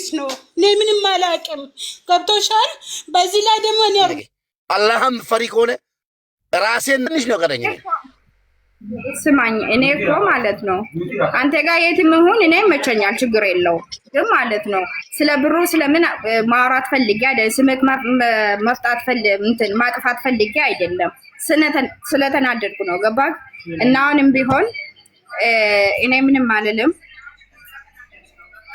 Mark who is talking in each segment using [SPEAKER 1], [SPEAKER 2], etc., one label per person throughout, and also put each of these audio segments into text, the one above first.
[SPEAKER 1] አዲስ ነው። እኔ ምንም አላውቅም። ገብቶሻል? በዚህ ላይ ደግሞ እኔ
[SPEAKER 2] አላህም ፈሪ ከሆነ ራሴን ትንሽ ነው ቀረኝ።
[SPEAKER 3] ስማኝ እኔ እኮ ማለት ነው አንተ ጋር የትም ይሁን እኔ መቸኛል ችግር የለው ግን ማለት ነው ስለ ብሩ ስለምን ማውራት ፈልጌ አይደለም ስምክ መፍታት እንትን ማጥፋት ፈልጌ አይደለም ስለተናደድኩ ነው ገባክ እና አሁንም ቢሆን እኔ ምንም አልልም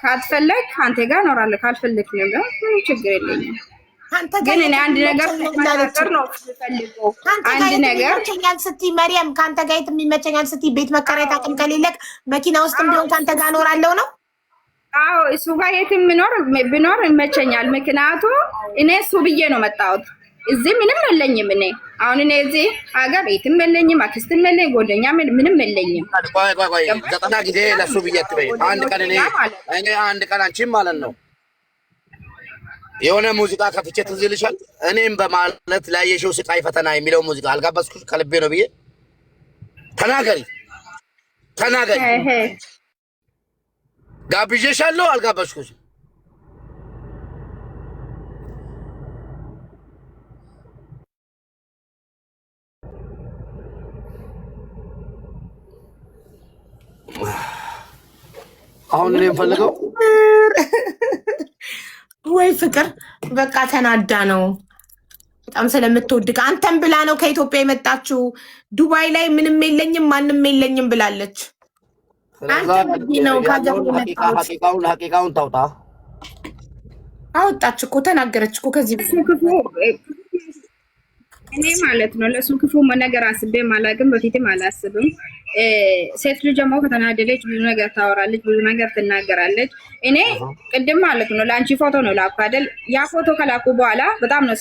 [SPEAKER 3] ካትፈልግ አንተ ጋር እኖራለሁ ካልፈልክ ነው ምንም ችግር የለኝም ግን እኔ አንድ ነገር ነው ፈልገው አንድ ነገር
[SPEAKER 4] ይመቸኛል ስትይ መርያም ካንተ ጋር የትም ይመቸኛል ስትይ ቤት መከራየት አቅም ከሌለክ መኪና ውስጥም ቢሆን ካንተ ጋር እኖራለሁ ነው
[SPEAKER 3] አዎ እሱ ጋር የትም ብኖር ይመቸኛል ምክንያቱም እኔ እሱ ብዬ ነው መጣሁት እዚህ ምንም የለኝም እኔ አሁን እኔ እዚህ ሀገር የትም የለኝም አክስትም የለኝም ጓደኛ ምንም የለኝም
[SPEAKER 2] ቆይ ዘጠና ጊዜ ለሱ ብዬ አትበይ አንድ ቀን እኔ አንድ ቀን አንቺም ማለት ነው የሆነ ሙዚቃ ከፍቼ ትዝ ይልሻል እኔም በማለት ላይ የሾው ስቃይ ፈተና የሚለው ሙዚቃ አልጋበዝኩሽ ከልቤ ነው ብዬ ተናገሪ ጋብዤሻለሁ አልጋበዝኩሽ አሁን እኔ የምፈልገው
[SPEAKER 4] ወይ ፍቅር በቃ ተናዳ ነው በጣም ስለምትወድቅ አንተም ብላ ነው ከኢትዮጵያ የመጣችው ዱባይ ላይ ምንም የለኝም ማንንም የለኝም ብላለች አንተ ነው
[SPEAKER 2] ሀቂቃውን ታውጣ
[SPEAKER 4] አወጣች እኮ ተናገረች እኮ ከዚህ
[SPEAKER 3] እኔ ማለት ነው ለሱ ክፉ ነገር አስቤ ማላቅም በፊትም አላስብም ሴት ልጅ ደግሞ ከተናደደች ብዙ ነገር ታወራለች ብዙ ነገር ትናገራለች እኔ ቅድም ማለት ነው ለአንቺ ፎቶ ነው ላኩ አይደል ያ ፎቶ ከላኩ በኋላ በጣም ነው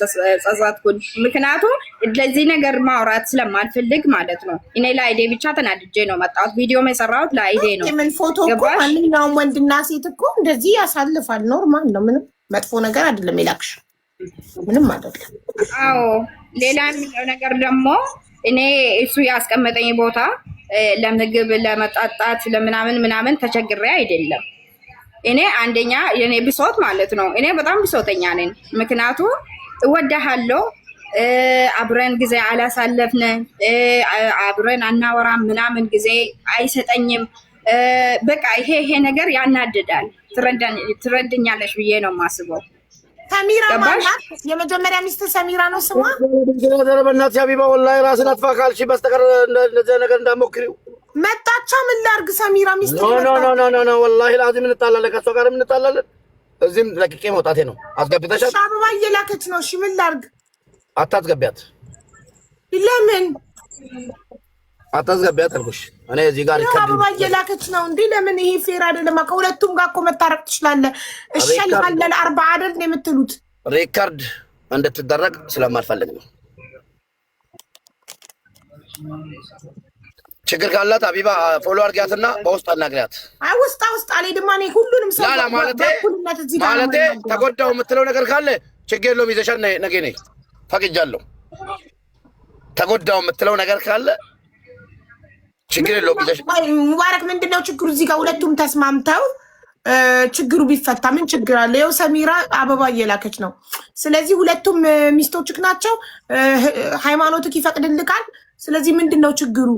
[SPEAKER 3] ጸጸትኩኝ ምክንያቱም ለዚህ ነገር ማውራት ስለማልፈልግ ማለት ነው እኔ ለአይዴ ብቻ ተናድጄ ነው መጣሁት ቪዲዮ የሰራሁት ለአይዴ ነው
[SPEAKER 4] ምን ፎቶ እኮ ማንኛውም ወንድና ሴት እኮ እንደዚህ ያሳልፋል ኖርማል ነው ምንም መጥፎ ነገር አይደለም ይላክሽ ምንም አይደለም
[SPEAKER 3] አዎ ሌላ ነገር ደግሞ እኔ እሱ ያስቀመጠኝ ቦታ ለምግብ ለመጣጣት ለምናምን ተቸግሬ አይደለም እኔ አንደኛ የኔ ብሶት ማለት ነው እኔ በጣም ብሶተኛ ነኝ ምክንያቱም እወድሃለሁ አብረን ጊዜ አላሳለፍነ አብረን አናወራም ምናምን ጊዜ አይሰጠኝም በቃ ይሄ ነገር ያናድዳል ትረዳኛለሽ ብዬ ነው የማስበው
[SPEAKER 4] ሰሚራ ማለት የመጀመሪያ ሚስት ሰሚራ ነው ስሟ
[SPEAKER 2] በእናትሽ ሀቢባ ወላሂ ራስን አጥፋ ካልሽ በስተቀር እንደዚህ ነገር እንዳትሞክሪው
[SPEAKER 4] መጣቻ ምን ላድርግ ሰሚራ ሚስት
[SPEAKER 2] ኖ ወላሂ ላዚም እንጣላለን ከእሷ ጋርም እንጣላለን እዚህም ለቅቄ መውጣቴ ነው አስገብተሻል
[SPEAKER 4] አበባ እየላከች ነው እሺ ምን ላድርግ
[SPEAKER 2] አታስገቢያት
[SPEAKER 4] ለምን
[SPEAKER 2] አታስገቢያት አልኩሽ እኔ እዚህ ጋር
[SPEAKER 4] አበባ እየላከች ነው እንዴ ለምን ይሄ ፌር አይደለም ከሁለቱም ጋር እኮ መታረቅ ትችላለህ እሺ አለለ 40 አይደል ነው የምትሉት
[SPEAKER 2] ሪካርድ እንድትደረግ ስለማልፈልግ ነው ችግር ካላት ሀቢባ ፎሎ አድርጊያትና በውስጥ አናግሪያት
[SPEAKER 4] አይ ውስጥ አልሄድም እኔ ሁሉንም ሰው
[SPEAKER 2] ማለቴ ተጎዳው የምትለው ነገር ካለ ችግር የለውም ይዘሻል ነገ ነኝ ፈቅጃለሁ ተጎዳው የምትለው ነገር ካለ ችግር የለውም ይዘሽ
[SPEAKER 4] ሙባረክ ምንድነው ችግሩ እዚህ ጋር ሁለቱም ተስማምተው ችግሩ ቢፈታ ምን ችግር አለ ያው ሰሚራ አበባ እየላከች ነው ስለዚህ ሁለቱም ሚስቶችክ ናቸው ሃይማኖትክ ይፈቅድልካል ስለዚህ ምንድነው ችግሩ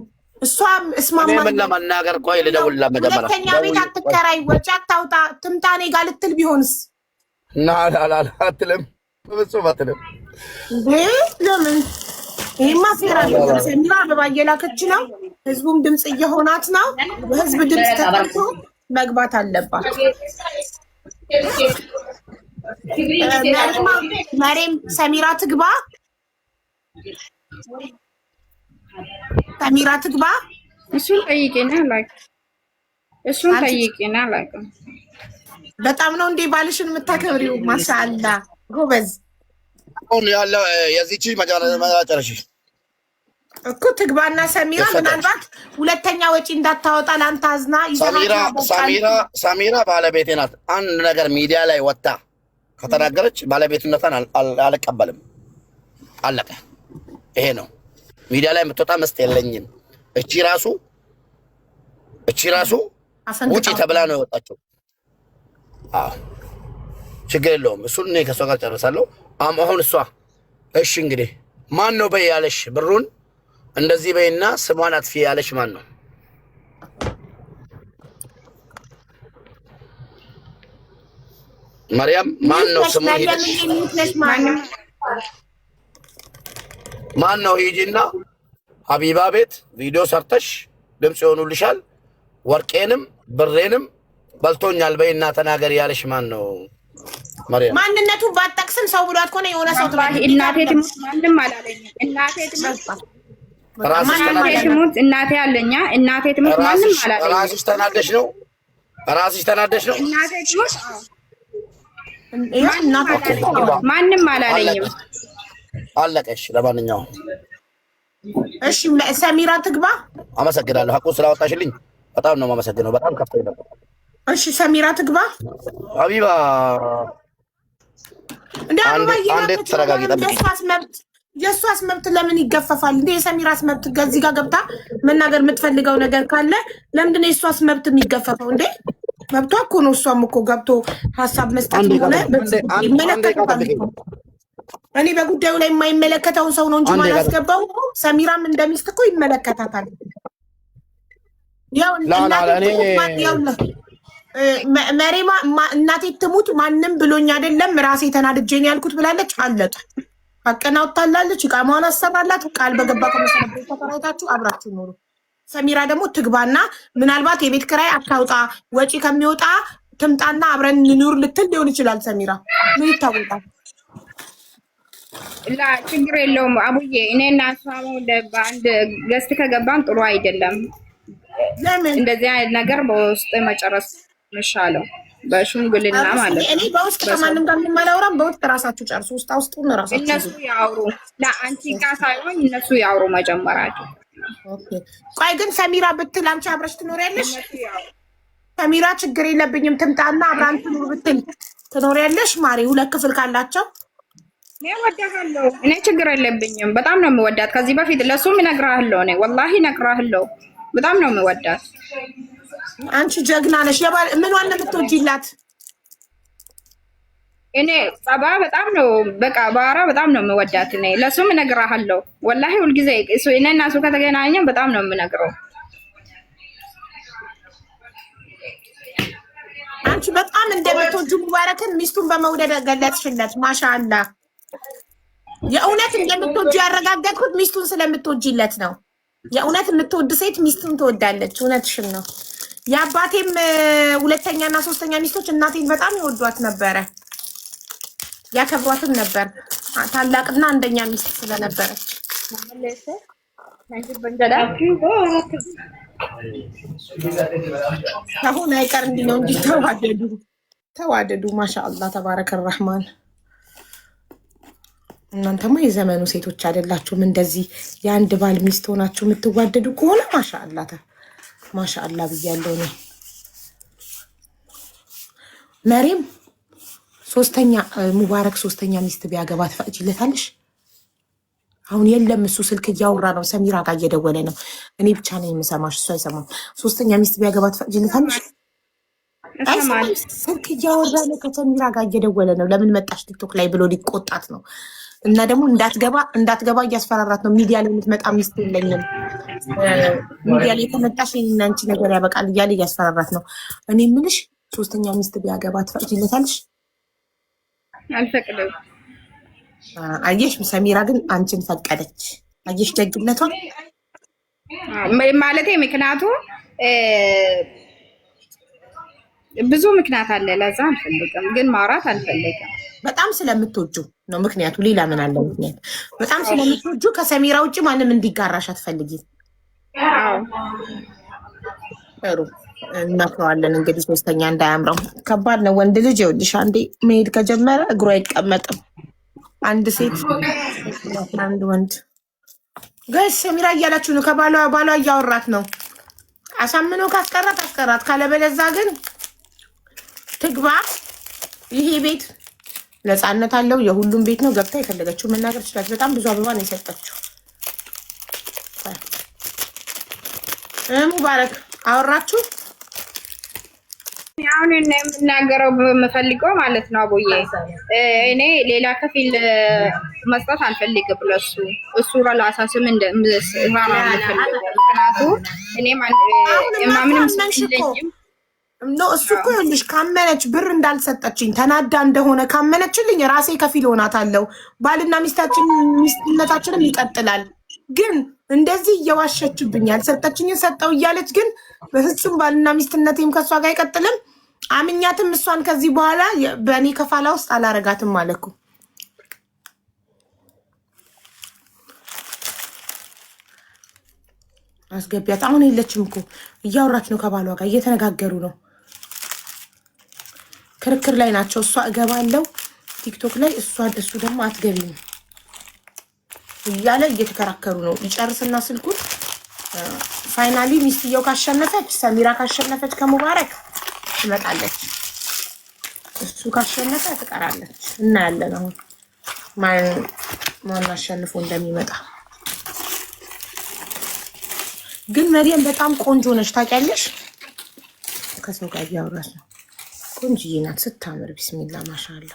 [SPEAKER 4] እሷም እስማማ
[SPEAKER 2] ምን ለማናገር ቆይ ልደውልላ መጀመሪያ
[SPEAKER 4] ሁለተኛ ቤት አትከራይ ወጪ አታውጣ ትምጣኔ ጋር ልትል ቢሆንስ
[SPEAKER 2] ላ አትልም በፍጹም አትልም
[SPEAKER 4] ለምን ይሄማ ፌር አይደለም ሰሚራ አበባ እየላከች ነው ህዝቡም ድምጽ እየሆናት ነው ህዝብ ድምጽ ተጠርቶ መግባት አለባት መሬም ሰሚራ ትግባ
[SPEAKER 3] እሱን ጠይቂና ላይክ
[SPEAKER 4] በጣም ነው እንዴ ባልሽን የምታከብሪው ማሻአላ ጎበዝ
[SPEAKER 2] አሁን ያለው የዚህቺ መጨረሻ
[SPEAKER 4] እኮ ትግባና ሰሚራ ምናልባት ሁለተኛ ወጪ እንዳታወጣ ላንተ አዝና
[SPEAKER 2] ሰሚራ ባለቤቴ ናት አንድ ነገር ሚዲያ ላይ ወጣ ከተናገረች ባለቤትነቷን አልቀበልም አለቀ ይሄ ነው ሚዲያ ላይ የምትወጣ መስት የለኝም እቺ ራሱ ውጪ ተብላ ነው የወጣችው ችግር የለውም። እሱን እኔ ከእሷ ጋር ጨርሳለሁ። አሁን እሷ እሺ እንግዲህ ማን ነው በይ ያለሽ? ብሩን እንደዚህ በይና ስሟን አጥፊ ያለሽ ማን ነው? ማርያም ማን ነው ስሙ? ማን ነው? ሂጂና ሀቢባ ቤት ቪዲዮ ሰርተሽ ድምፅ ይሆኑልሻል። ወርቄንም ብሬንም በልቶኛል በይና ተናገር ያለሽ ማን ነው? ማርያም
[SPEAKER 4] ማንነቱን ባጠቅስም ሰው ብሏት ከሆነ የሆነ ሰው ትላለች።
[SPEAKER 3] እናቴ ትሙት ማንም አላለኝም። እናቴ ትሙት እናቴ አለኛ። እናቴ ትሙት ማንም አላለኝም።
[SPEAKER 2] ራስሽ ተናደሽ ነው? ራስሽ ተናደሽ ነው?
[SPEAKER 3] እናቴ ትሙት ማንም አላለኝም።
[SPEAKER 2] አለቀሽ። ለማንኛውም
[SPEAKER 4] እሺ ሰሚራ ትግባ።
[SPEAKER 2] አመሰግናለሁ ሀቁን ስላወጣሽልኝ በጣም ነው የማመሰግነው። በጣም ከፍተኛ ነበር።
[SPEAKER 4] እሺ ሰሚራ ትግባ።
[SPEAKER 2] ሀቢባ አንዴ ተረጋጊ።
[SPEAKER 4] የእሷስ መብት ለምን ይገፈፋል እንዴ? የሰሚራስ መብት ከዚህ ጋር ገብታ መናገር የምትፈልገው ነገር ካለ ለምንድን ነው የእሷስ መብት የሚገፈፈው እንዴ? መብቷ እኮ ነው። እሷም እኮ ገብቶ ሀሳብ መስጠት ሆነ ይመለከታል። እኔ በጉዳዩ ላይ የማይመለከተውን ሰው ነው እንጂ ማላስገባው። ሰሚራም እንደሚስት እኮ ይመለከታታል። ያው መሬማ እናቴ ትሙት ማንም ብሎኝ አይደለም ራሴ ተናድጄ ነው ያልኩት ብላለች። አለቀ። አቀናውታላለች። እቃማን አሰራላት። ቃል በገባ ከመሰረት ተከራይታችሁ አብራችሁ ኖሩ። ሰሚራ ደግሞ ትግባና ምናልባት የቤት ኪራይ አታውጣ ወጪ ከሚወጣ ትምጣና አብረን እንኑር ልትል ሊሆን ይችላል። ሰሚራ ምን ይታወቃል?
[SPEAKER 3] ላ ችግር የለውም አቡዬ። እኔ እና እሷ በአንድ ገስት ከገባን ጥሩ አይደለም።
[SPEAKER 4] ለምን
[SPEAKER 3] እንደዚህ አይነት ነገር በውስጥ መጨረስ መሻለው በሽምግልና ማለት ነው።
[SPEAKER 4] እኔ በውስጥ ከማንም ጋር የማላወራም። በውስጥ ራሳችሁ ጨርሱ። ውስጡን ራሳችሁ
[SPEAKER 3] እነሱ ያውሩ። ለአንቺ ጋር ሳይሆን እነሱ ያውሩ መጀመራቸው።
[SPEAKER 4] ቆይ ግን ሰሚራ ብትል አንቺ አብረሽ ትኖሪያለሽ? ሰሚራ ችግር የለብኝም ትምጣና አብራን ትኖር ብትል ትኖሪያለሽ? ማሪ ሁለት ክፍል ካላቸው
[SPEAKER 3] እኔ እወዳታለሁ። እኔ ችግር የለብኝም። በጣም ነው የምወዳት። ከዚህ በፊት ለሱም እነግርሃለሁ። እኔ ወላሂ እነግርሃለሁ። በጣም ነው የምወዳት።
[SPEAKER 4] አንቺ ጀግና ነሽ። ምን ዋና የምትወጂላት?
[SPEAKER 3] እኔ ጸባ በጣም ነው በቃ ባራ በጣም ነው የምወዳት። እኔ ለሱም እነግርሃለሁ። ወላሂ ሁልጊዜ እኔ እና እሱ ከተገናኘን በጣም ነው የምነግረው።
[SPEAKER 4] አንቺ በጣም እንደምትወጁ ሙባረክን ሚስቱን በመውደድ ገለጽሽለት። ማሻአላ የእውነት እንደምትወጁ ያረጋገጥኩት ሚስቱን ስለምትወጂለት ነው። የእውነት የምትወድ ሴት ሚስቱን ትወዳለች። እውነትሽን ነው። የአባቴም ሁለተኛና ሶስተኛ ሚስቶች እናቴን በጣም ይወዷት ነበረ፣ ያከብሯትም ነበር። ታላቅና አንደኛ ሚስት ስለነበረች አሁን አይቀር እንዲህ ነው እንጂ ተዋደዱ። ማሻአላ ተባረከ ረህማን። እናንተማ የዘመኑ ሴቶች አይደላችሁም? እንደዚህ የአንድ ባል ሚስት ሆናችሁ የምትዋደዱ ከሆነ ማሻአላ ብያለሁ እኔ። መሪም ሙባረክ ሶስተኛ ሚስት ቢያገባ ትፈቅጂለታለሽ? አሁን የለም እሱ ስልክ እያወራ ነው፣ ሰሚራ ጋር እየደወለ ነው። እኔ ብቻ ነኝ የምሰማሽ፣ እሱ አይሰማም። ሶስተኛ ሚስት ቢያገባ ትፈቅጂለታለሽ? ስልክ እያወራ ነው፣ ከሰሚራ ጋር እየደወለ ነው። ለምን መጣሽ ቲክቶክ ላይ ብሎ ሊቆጣት ነው። እና ደግሞ እንዳትገባ እያስፈራራት ነው። ሚዲያ ላይ የምትመጣ ሚስት የለኝም፣ ሚዲያ ላይ ከመጣሽ እና አንቺ ነገር ያበቃል እያለ እያስፈራራት ነው። እኔ የምልሽ ሶስተኛ ሚስት ቢያገባ ትፈቅጂለታለሽ?
[SPEAKER 3] አልፈቅድም።
[SPEAKER 4] አየሽ፣ ሰሚራ ግን አንቺን ፈቀደች። አየሽ ደግነቷ
[SPEAKER 3] ማለቴ። ምክንያቱ ብዙ ምክንያት አለ። ለዛ አልፈልግም፣ ግን ማውራት አልፈልግም።
[SPEAKER 4] በጣም ስለምትወጁ ነው ምክንያቱ። ሌላ ምን አለ ምክንያት? በጣም ስለምትወጁ ከሰሚራ ውጭ ማንም እንዲጋራሽ አትፈልጊም። ጥሩ እንመክረዋለን እንግዲህ። ሶስተኛ እንዳያምረው። ከባድ ነው ወንድ ልጅ። ይኸውልሽ አንዴ መሄድ ከጀመረ እግሩ አይቀመጥም። አንድ ሴት አንድ ወንድ ጋይስ ሰሚራ እያላችሁ ነው። ባሏ እያወራት ነው። አሳምኖ ካስቀራት ካለበለዛ ግን ትግባ። ይሄ ቤት ነፃነት አለው፣ የሁሉም ቤት ነው። ገብታ የፈለገችው መናገር ትችላለች። በጣም ብዙ አበባ ነው የሰጠችው። ሙባረክ አወራችሁ?
[SPEAKER 3] አሁን የምናገረው በምፈልገው ማለት ነው አቦዬ፣ እኔ ሌላ ከፊል መስጠት አልፈልግም ለሱ። እሱ ራሳ ስም እንደምስራራ አልፈልግም። ምክንያቱም እኔ ማምንም ስለኝም
[SPEAKER 4] ኖ እሱ እኮ ይኸውልሽ ካመነች ብር እንዳልሰጠችኝ ተናዳ እንደሆነ ካመነችልኝ ራሴ ከፊል ሆናታለሁ። ባልና ሚስትነታችንም ይቀጥላል። ግን እንደዚህ እየዋሸችብኝ ያልሰጠችኝን ሰጠው እያለች ግን በፍጹም ባልና ሚስትነቴም ከእሷ ጋር አይቀጥልም። አምኛትም እሷን ከዚህ በኋላ በእኔ ከፋላ ውስጥ አላረጋትም ማለኩ። አስገቢያት። አሁን የለችም እኮ እያወራች ነው ከባሏ ጋር እየተነጋገሩ ነው። ክርክር ላይ ናቸው። እሷ እገባለው ቲክቶክ ላይ እሱ ደግሞ አትገቢም እያለ እየተከራከሩ ነው። ይጨርስና ስልኩን ፋይናሊ ሚስትየው ካሸነፈች፣ ሰሚራ ካሸነፈች ከሙባረክ ትመጣለች። እሱ ካሸነፈ ትቀራለች። እናያለን አሁን ማን አሸንፎ እንደሚመጣ። ግን መሪየም በጣም ቆንጆ ነች ታውቂያለሽ። ከሰው ጋር እያወራች ነው። ቆንጆዬ ናት ስታምር። ቢስሚላ ማሻአላ።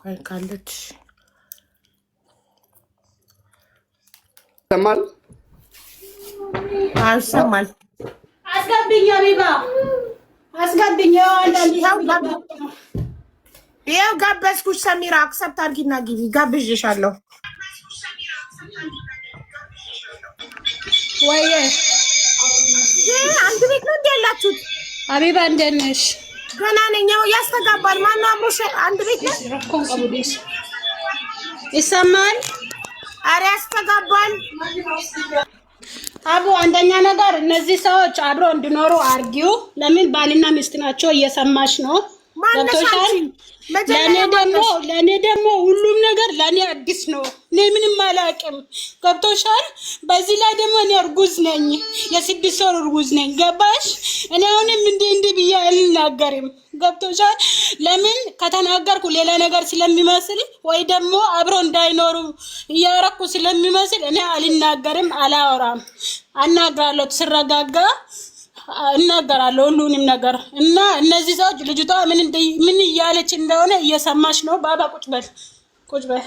[SPEAKER 4] ቆይ ካለች
[SPEAKER 2] ሰማል
[SPEAKER 4] አልሰማል።
[SPEAKER 1] አስገብኝ ሀቢባ አስገብኝ።
[SPEAKER 4] ያው ጋበዝኩሽ ሰሚራ፣ አክሰፕት አድርጊና ግቢ። ጋብዤሻለሁ።
[SPEAKER 1] ወይዬ
[SPEAKER 4] አንድ ቤት ነው እንደ ያላችሁት?
[SPEAKER 1] ሀቢባ እንደት ነሽ?
[SPEAKER 4] ገና ነኝ። ያስተጋባል። ማነው አብሮሽ? አንድ ቤት ነው?
[SPEAKER 1] ይሰማል?
[SPEAKER 4] ኧረ ያስተጋባል።
[SPEAKER 1] አቡ አንደኛ ነገር እነዚህ ሰዎች አብሮ እንዲኖሩ አርጊው። ለምን ባልና ሚስት ናቸው። እየሰማሽ ነው? ገብቶሻል? ለእኔ ደግሞ ሁሉም ነገር ለእኔ አዲስ ነው። እኔ ምንም አላውቅም። ገብቶሻል? በዚህ ላይ ደግሞ እኔ እርጉዝ ነኝ፣ የ6 ወር እርጉዝ ነኝ። ገባሽ? እኔ አሁንም እንዲህ ብዬ አልናገርም። ገብቶሻል? ለምን ከተናገርኩ ሌላ ነገር ስለሚመስል ወይ ደግሞ አብሮ እንዳይኖሩ እያረኩ ስለሚመስል እኔ አልናገርም፣ አላወራም። አናግራለሁ ስረጋጋ እናገራለሁ ሁሉንም ነገር። እና እነዚህ ሰዎች ልጅቷ ምን እያለች እንደሆነ እየሰማሽ ነው። ባባ ቁጭ በል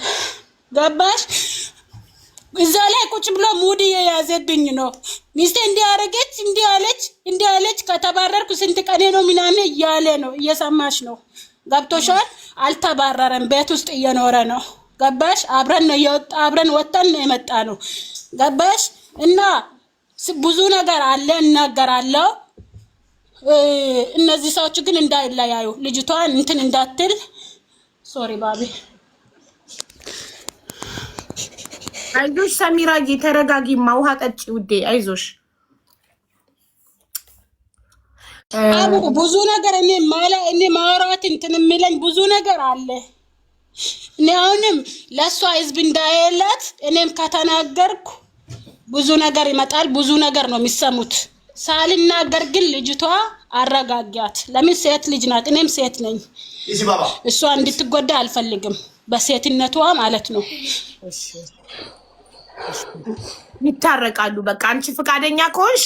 [SPEAKER 1] ገባሽ? እዛ ላይ ቁጭ ብሎ ሙድ የያዘብኝ ነው። ሚስቴ እንዲህ አለች ከተባረርኩ ስንት ቀኔ ነው ምናምን እያለ ነው። እየሰማሽ ነው። ገብቶሻል? አልተባረረም፣ ቤት ውስጥ እየኖረ ነው። ገባሽ? አብረን ወጣን ነው የመጣ ነው። ገባሽ? እና ብዙ ነገር አለ እናገራለሁ። እነዚህ ሰዎች ግን እንዳይለያዩ ልጅቷን እንትን እንዳትል። ሶሪ ባቢ።
[SPEAKER 4] አይዞሽ ሰሚራዬ ተረጋጊማ፣ ውሃ ጠጪ ውዴ፣ አይዞሽ።
[SPEAKER 1] አቡ ብዙ ነገር እኔ ማውራት እንትን የሚለኝ ብዙ ነገር አለ። እኔ አሁንም ለእሷ ህዝብ እንዳይላት እኔም ከተናገርኩ ብዙ ነገር ይመጣል። ብዙ ነገር ነው የሚሰሙት። ሳልናገር ግን ልጅቷ አረጋጊያት። ለምን ሴት ልጅ ናት፣ እኔም ሴት ነኝ። እሷ እንድትጎዳ አልፈልግም፣ በሴትነቷ ማለት ነው።
[SPEAKER 4] ይታረቃሉ። በቃ አንቺ ፈቃደኛ ከሆንሽ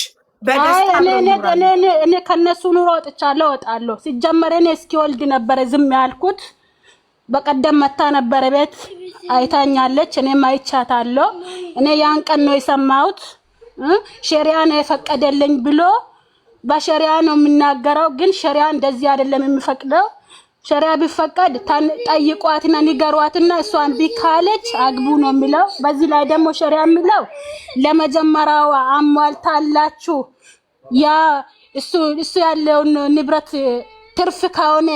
[SPEAKER 1] እኔ ከነሱ ኑሮ ወጥቻለሁ፣ እወጣለሁ። ሲጀመር እኔ እስኪወልድ ነበረ ዝም ያልኩት። በቀደም መታ ነበረ ቤት አይታኛለች፣ እኔም አይቻታለሁ። እኔ ያን ቀን ነው የሰማሁት። ሸሪዓ ነው የፈቀደልኝ ብሎ በሸሪዓ ነው የምናገረው። ግን ሸሪዓ እንደዚህ አይደለም የሚፈቅደው። ሸሪዓ ቢፈቀድ ጠይቋትና ንገሯትና እሷን ቢካለች አግቡ ነው የሚለው። በዚህ ላይ ደግሞ ሸሪዓ የሚለው ለመጀመሪያው አሟልታላችሁ ያ እሱ ያለውን ንብረት ትርፍ ከሆነ